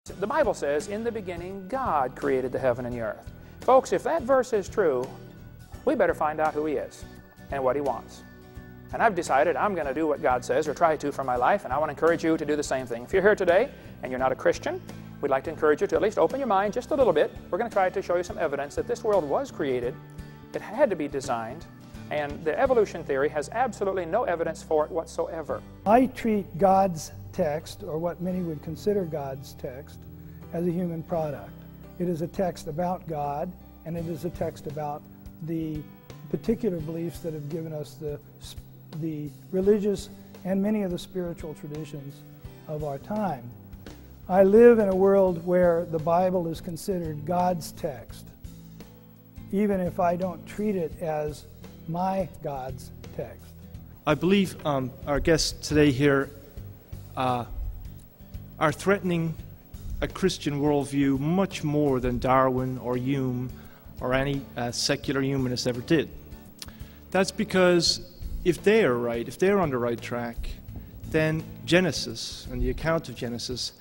The Bible says, in the beginning, God created the heaven and the earth. Folks, if that verse is true, we better find out who He is and what He wants. And I've decided I'm going to do what God says, or try to, for my life, and I want to encourage you to do the same thing. If you're here today and you're not a Christian, we'd like to encourage you to at least open your mind just a little bit. We're going to try to show you some evidence that this world was created, it had to be designed, and the evolution theory has absolutely no evidence for it whatsoever. I treat God's text, or what many would consider God's text, as a human product. It is a text about God, and it is a text about the particular beliefs that have given us the religious and many of the spiritual traditions of our time. I live in a world where the Bible is considered God's text, even if I don't treat it as my God's text. I believe our guests today here are threatening a Christian worldview much more than Darwin or Hume or any secular humanist ever did. That's because if they are right, if they're on the right track, then Genesis and the account of Genesis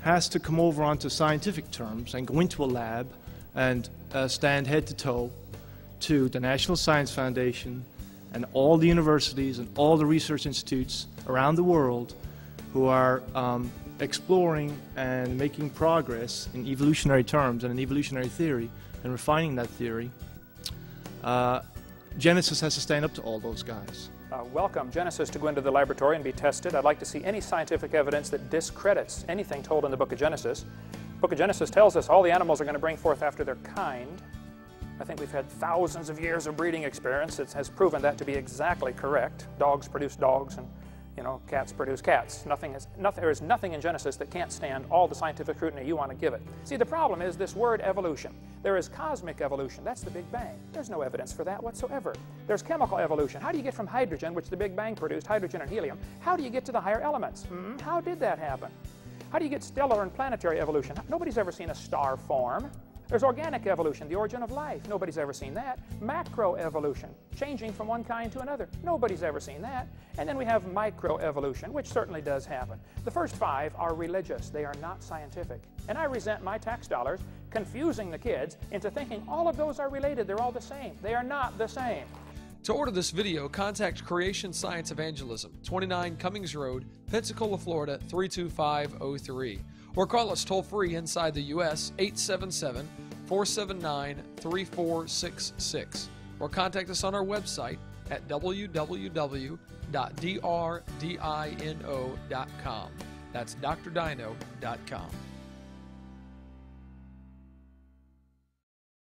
has to come over onto scientific terms and go into a lab and stand head to toe to the National Science Foundation and all the universities and all the research institutes around the world who are exploring and making progress in evolutionary terms and in evolutionary theory and refining that theory. Genesis has to stand up to all those guys. Welcome Genesis to go into the laboratory and be tested. I'd like to see any scientific evidence that discredits anything told in the book of Genesis. The book of Genesis tells us all the animals are going to bring forth after their kind. I think we've had thousands of years of breeding experience that has proven that to be exactly correct. Dogs produce dogs, and cats produce cats. There is nothing in Genesis that can't stand all the scientific scrutiny you want to give it. See, the problem is this word evolution. There is cosmic evolution. That's the Big Bang. There's no evidence for that whatsoever. There's chemical evolution. How do you get from hydrogen, which the Big Bang produced, hydrogen and helium, how do you get to the higher elements? How did that happen? How do you get stellar and planetary evolution? Nobody's ever seen a star form. There's organic evolution, the origin of life. Nobody's ever seen that. Macroevolution, changing from one kind to another. Nobody's ever seen that. And then we have microevolution, which certainly does happen. The first five are religious. They are not scientific. And I resent my tax dollars confusing the kids into thinking all of those are related. They're all the same. They are not the same. To order this video, contact Creation Science Evangelism, 29 Cummings Road, Pensacola, Florida, 32503. Or call us toll-free inside the U.S., 877-479-3466. Or contact us on our website at www.drdino.com. That's drdino.com.